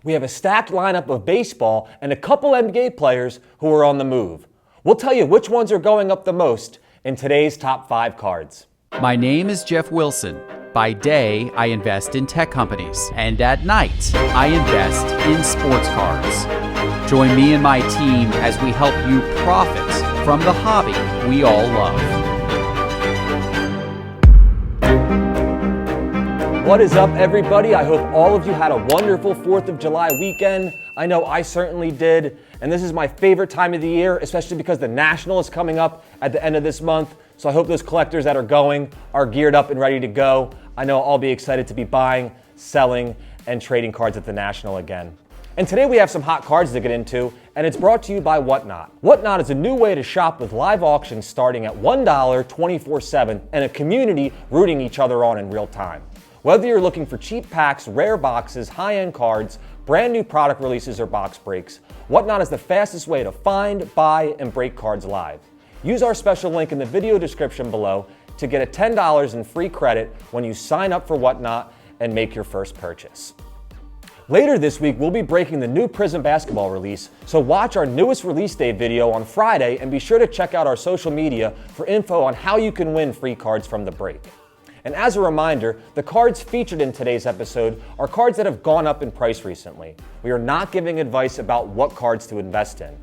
We have a stacked lineup of baseball and a couple NBA players who are on the move. We'll tell you which ones are going up the most in today's top 5 cards. My name is Jeff Wilson. By day, I invest in tech companies, and at night, I invest in sports cards. Join me and my team as we help you profit from the hobby we all love. What is up, everybody? I hope all of you had a wonderful 4th of July weekend. I know I certainly did, and this is my favorite time of the year, especially because the National is coming up at the end of this month. So I hope those collectors that are going are geared up and ready to go. I know I'll be excited to be buying, selling, and trading cards at the National again. And today we have some hot cards to get into, and it's brought to you by Whatnot. Whatnot is a new way to shop with live auctions starting at $1 24/7 and a community rooting each other on in real time. Whether you're looking for cheap packs, rare boxes, high-end cards, brand new product releases, or box breaks, Whatnot is the fastest way to find, buy, and break cards live. Use our special link in the video description below to get a $10 in free credit when you sign up for Whatnot and make your first purchase. Later this week, we'll be breaking the new Prizm basketball release, so watch our newest release day video on Friday and be sure to check out our social media for info on how you can win free cards from the break. And as a reminder, the cards featured in today's episode are cards that have gone up in price recently. We are not giving advice about what cards to invest in.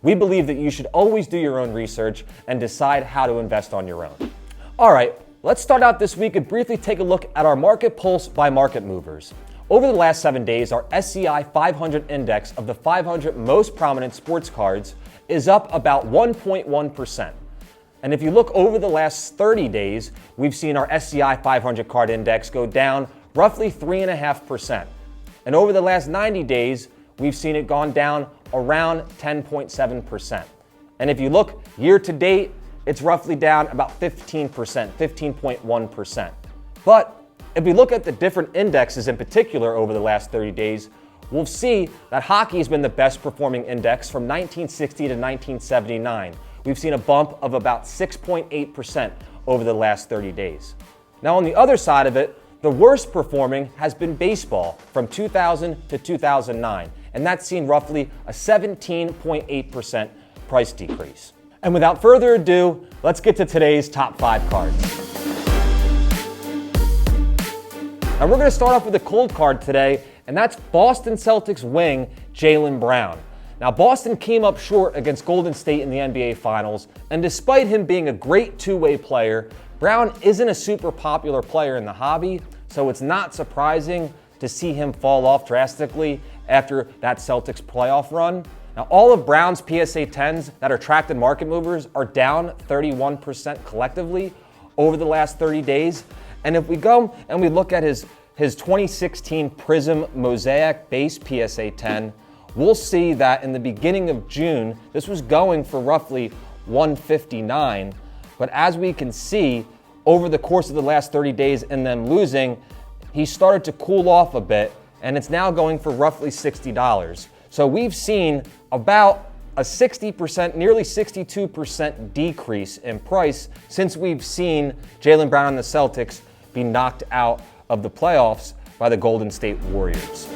We believe that you should always do your own research and decide how to invest on your own. All right, let's start out this week and briefly take a look at our market pulse by market movers. Over the last 7 days, our SCI 500 index of the 500 most prominent sports cards is up about 1.1%. And if you look over the last 30 days, we've seen our SCI 500 card index go down roughly 3.5%. And over the last 90 days, we've seen it gone down around 10.7%. And if you look year to date, it's roughly down about 15%, 15.1%. But if we look at the different indexes in particular over the last 30 days, we'll see that hockey has been the best performing index from 1960 to 1979. We've seen a bump of about 6.8% over the last 30 days. Now on the other side of it, the worst performing has been baseball from 2000 to 2009, and that's seen roughly a 17.8% price decrease. And without further ado, let's get to today's top 5 cards. Now we're going to start off with a cold card today, and that's Boston Celtics wing Jaylen Brown. Now Boston came up short against Golden State in the NBA Finals, and despite him being a great two-way player, Brown isn't a super popular player in the hobby, so it's not surprising to see him fall off drastically after that Celtics playoff run. Now all of Brown's PSA 10s that are tracked in market movers are down 31% collectively over the last 30 days. And if we go and we look at his 2016 Prizm Mosaic base PSA 10, we'll see that in the beginning of June, this was going for roughly $159. But as we can see, over the course of the last 30 days and them losing, he started to cool off a bit, and it's now going for roughly $60. So we've seen about a 60%, nearly 62% decrease in price since we've seen Jaylen Brown and the Celtics be knocked out of the playoffs by the Golden State Warriors.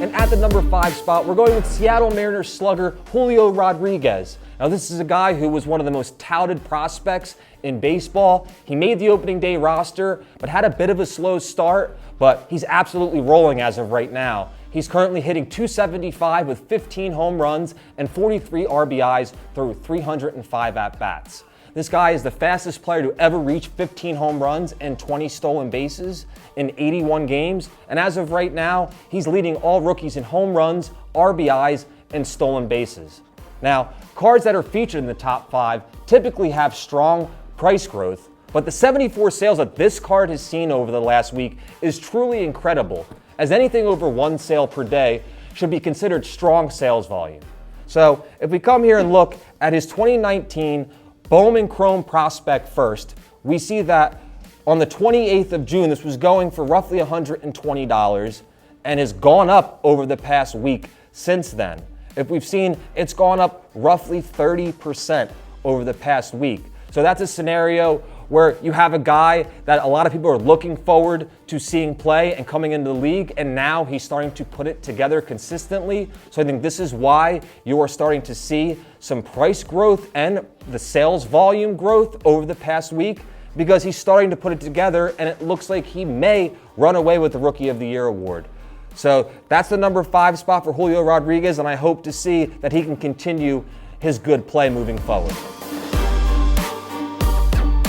And at the number 5 spot, we're going with Seattle Mariners slugger Julio Rodriguez. Now this is a guy who was one of the most touted prospects in baseball. He made the opening day roster, but had a bit of a slow start, but he's absolutely rolling as of right now. He's currently hitting .275 with 15 home runs and 43 RBIs through 305 at-bats. This guy is the fastest player to ever reach 15 home runs and 20 stolen bases in 81 games. And as of right now, he's leading all rookies in home runs, RBIs, and stolen bases. Now, cards that are featured in the top 5 typically have strong price growth, but the 74 sales that this card has seen over the last week is truly incredible, as anything over 1 sale per day should be considered strong sales volume. So if we come here and look at his 2019 Bowman Chrome Prospect first, we see that on the 28th of June, this was going for roughly $120 and has gone up over the past week since then. If we've seen, it's gone up roughly 30% over the past week. So that's a scenario where you have a guy that a lot of people are looking forward to seeing play and coming into the league, and now he's starting to put it together consistently. So I think this is why you are starting to see some price growth and the sales volume growth over the past week, because he's starting to put it together, and it looks like he may run away with the Rookie of the Year award. So that's the number 5 spot for Julio Rodriguez, and I hope to see that he can continue his good play moving forward.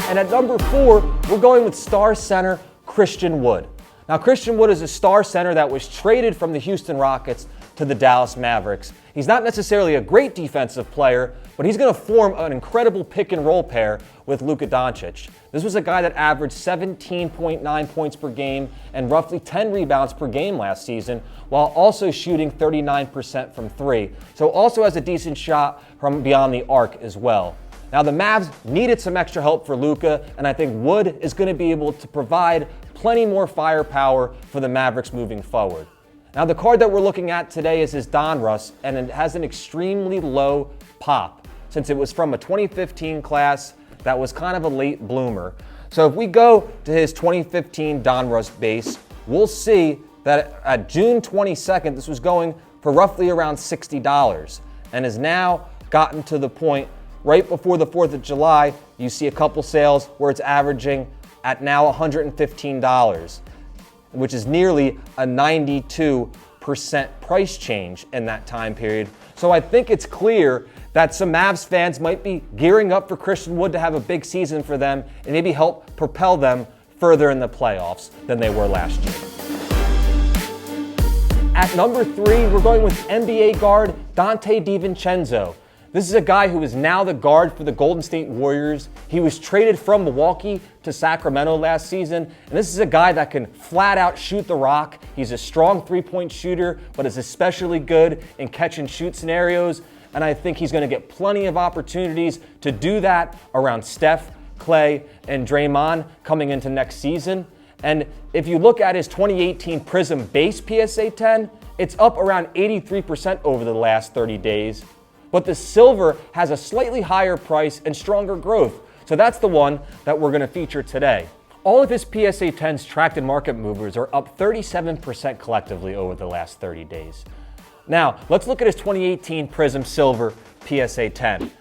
And at number 4, we're going with star center Christian Wood. Now, Christian Wood is a star center that was traded from the Houston Rockets to the Dallas Mavericks. He's not necessarily a great defensive player, but he's going to form an incredible pick and roll pair with Luka Doncic. This was a guy that averaged 17.9 points per game and roughly 10 rebounds per game last season, while also shooting 39% from 3. So also has a decent shot from beyond the arc as well. Now, the Mavs needed some extra help for Luka, and I think Wood is going to be able to provide plenty more firepower for the Mavericks moving forward. Now, the card that we're looking at today is his Donruss, and it has an extremely low pop since it was from a 2015 class that was kind of a late bloomer. So if we go to his 2015 Donruss base, we'll see that at June 22nd, this was going for roughly around $60 and has now gotten to the point right before the 4th of July, you see a couple sales where it's averaging at now $115, which is nearly a 92% price change in that time period. So I think it's clear that some Mavs fans might be gearing up for Christian Wood to have a big season for them and maybe help propel them further in the playoffs than they were last year. At number 3, we're going with NBA guard Dante DiVincenzo. This is a guy who is now the guard for the Golden State Warriors. He was traded from Milwaukee to Sacramento last season, and this is a guy that can flat out shoot the rock. He's a strong three-point shooter, but is especially good in catch and shoot scenarios, and I think he's going to get plenty of opportunities to do that around Steph, Clay, and Draymond coming into next season. And if you look at his 2018 Prism base PSA 10, it's up around 83% over the last 30 days. But the silver has a slightly higher price and stronger growth. So that's the one that we're going to feature today. All of his PSA 10s tracked in market movers are up 37% collectively over the last 30 days. Now, let's look at his 2018 Prism Silver PSA 10.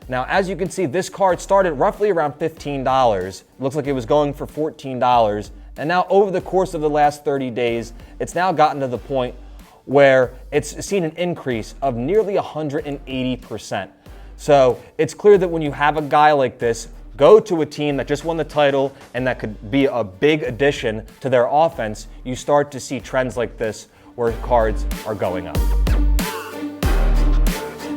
Now, as you can see, this card started roughly around $15. Looks like it was going for $14. And now over the course of the last 30 days, it's now gotten to the point where it's seen an increase of nearly 180%. So it's clear that when you have a guy like this go to a team that just won the title and that could be a big addition to their offense, you start to see trends like this where cards are going up.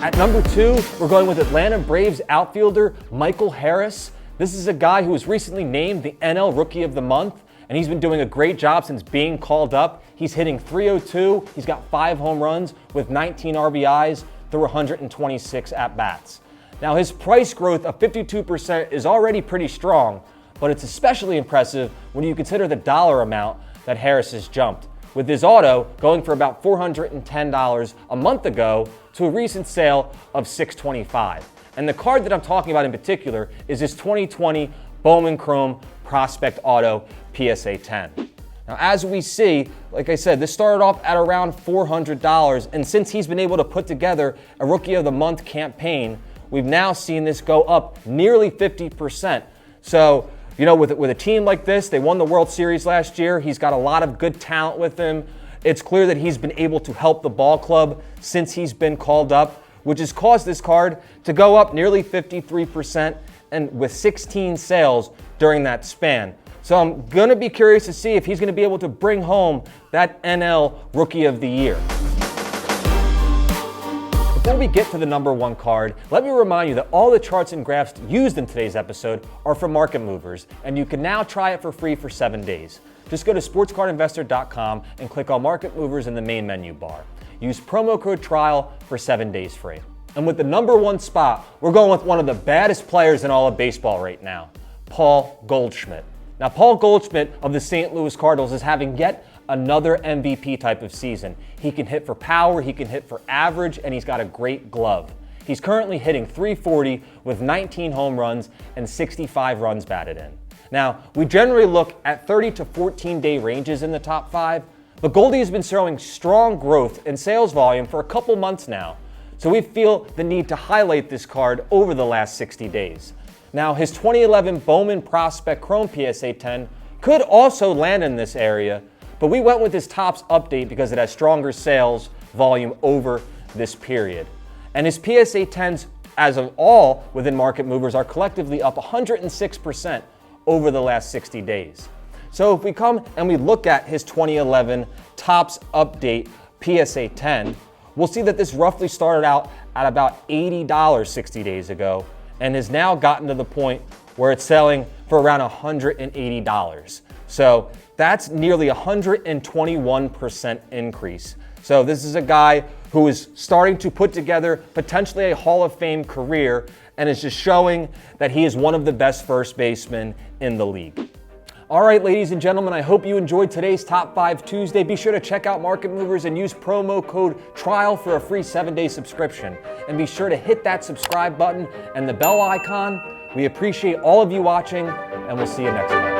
At number 2, we're going with Atlanta Braves outfielder Michael Harris. This is a guy who was recently named the NL Rookie of the Month, and he's been doing a great job since being called up. He's hitting .302. He's got 5 home runs with 19 RBIs through 126 at-bats. Now, his price growth of 52% is already pretty strong, but it's especially impressive when you consider the dollar amount that Harris has jumped, with his auto going for about $410 a month ago to a recent sale of $625. And the card that I'm talking about in particular is his 2020 Bowman Chrome Prospect Auto PSA 10. Now, as we see, like I said, this started off at around $400, and since he's been able to put together a Rookie of the Month campaign, we've now seen this go up nearly 50%. So, you know, with a team like this, they won the World Series last year. He's got a lot of good talent with him. It's clear that he's been able to help the ball club since he's been called up, which has caused this card to go up nearly 53% and with 16 sales during that span. So I'm going to be curious to see if he's going to be able to bring home that NL Rookie of the Year. Before we get to the number 1 card, let me remind you that all the charts and graphs used in today's episode are from Market Movers, and you can now try it for free for 7 days. Just go to sportscardinvestor.com and click on Market Movers in the main menu bar. Use promo code TRIAL for 7 days free. And with the number 1 spot, we're going with one of the baddest players in all of baseball right now, Paul Goldschmidt. Now, Paul Goldschmidt of the St. Louis Cardinals is having yet another MVP type of season. He can hit for power, he can hit for average, and he's got a great glove. He's currently hitting .340 with 19 home runs and 65 runs batted in. Now, we generally look at 30 to 14-day ranges in the top 5, but Goldie has been showing strong growth in sales volume for a couple months now, so we feel the need to highlight this card over the last 60 days. Now, his 2011 Bowman Prospect Chrome PSA 10 could also land in this area, but we went with his Topps update because it has stronger sales volume over this period. And his PSA 10s, as of all within Market Movers, are collectively up 106% over the last 60 days. So if we come and we look at his 2011 Topps update PSA 10, we'll see that this roughly started out at about $80 60 days ago and has now gotten to the point where it's selling for around $180. So that's nearly 121% increase. So this is a guy who is starting to put together potentially a Hall of Fame career and is just showing that he is one of the best first basemen in the league. All right, ladies and gentlemen, I hope you enjoyed today's Top 5 Tuesday. Be sure to check out Market Movers and use promo code TRIAL for a free 7-day subscription. And be sure to hit that subscribe button and the bell icon. We appreciate all of you watching, and we'll see you next time.